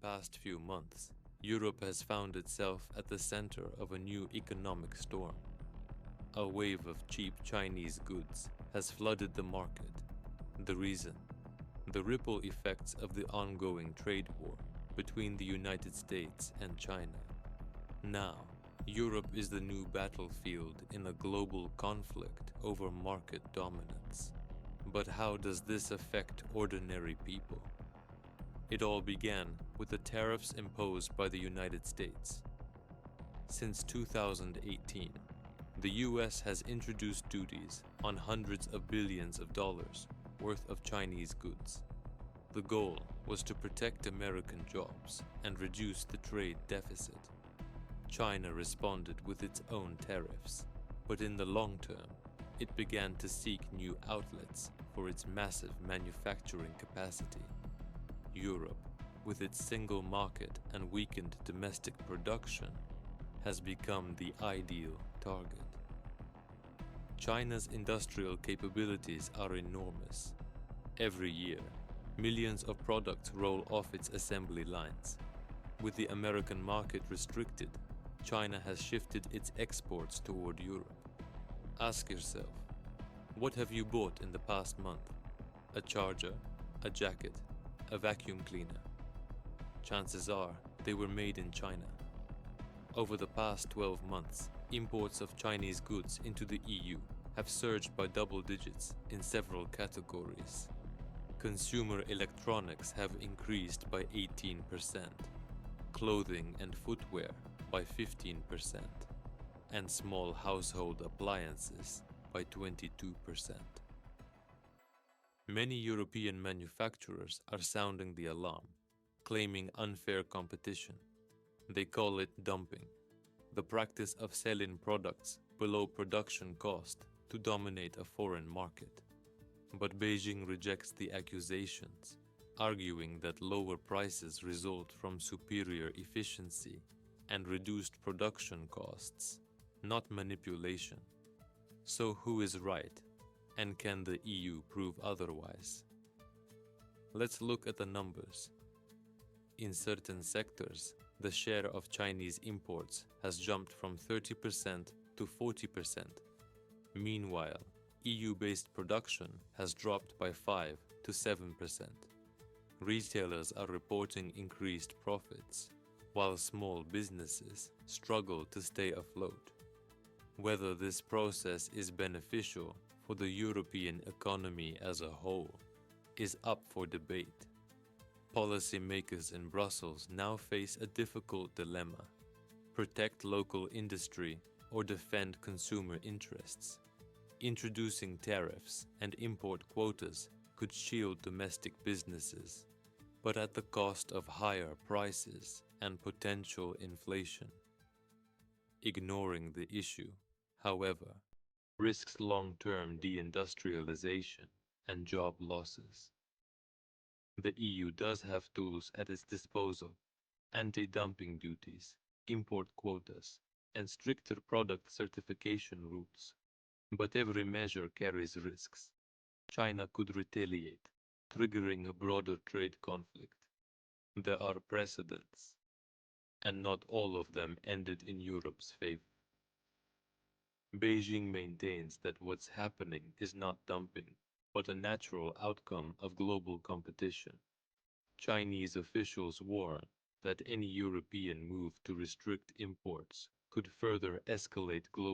past few months, Europe has found itself at the center of a new economic storm. A wave of cheap Chinese goods has flooded the market. The reason? The ripple effects of the ongoing trade war between the United States and China. Now, Europe is the new battlefield in a global conflict over market dominance. But how does this affect ordinary people? It all began with the tariffs imposed by the United States. Since 2018, the U.S. has introduced duties on hundreds of billions of dollars worth of Chinese goods. The goal was to protect American jobs and reduce the trade deficit. China responded with its own tariffs, but in the long term, it began to seek new outlets for its massive manufacturing capacity. Europe, with its single market and weakened domestic production, has become the ideal target. China's industrial capabilities are enormous. Every year, millions of products roll off its assembly lines. With the American market restricted, China has shifted its exports toward Europe. Ask yourself, what have you bought in the past month? A charger, a jacket, a vacuum cleaner. Chances are they were made in China. Over the past 12 months, imports of Chinese goods into the EU have surged by double digits in several categories. Consumer electronics have increased by 18%, clothing and footwear by 15%, and small household appliances by 22%. Many European manufacturers are sounding the alarm, claiming unfair competition. They call it dumping, the practice of selling products below production cost to dominate a foreign market. But Beijing rejects the accusations, arguing that lower prices result from superior efficiency and reduced production costs, not manipulation. So who is right, and can the EU prove otherwise? Let's look at the numbers. In certain sectors, the share of Chinese imports has jumped from 30% to 40%. Meanwhile, EU-based production has dropped by 5 to 7%. Retailers are reporting increased profits, while small businesses struggle to stay afloat. Whether this process is beneficial for the European economy as a whole is up for debate. Policymakers in Brussels now face a difficult dilemma: protect local industry or defend consumer interests. Introducing tariffs and import quotas could shield domestic businesses, but at the cost of higher prices and potential inflation. Ignoring the issue, however, risks long-term deindustrialization and job losses. The EU does have tools at its disposal: anti-dumping duties, import quotas, and stricter product certification rules. But every measure carries risks. China could retaliate, triggering a broader trade conflict. There are precedents, and not all of them ended in Europe's favor. Beijing maintains that what's happening is not dumping, but a natural outcome of global competition. Chinese officials warn that any European move to restrict imports could further escalate global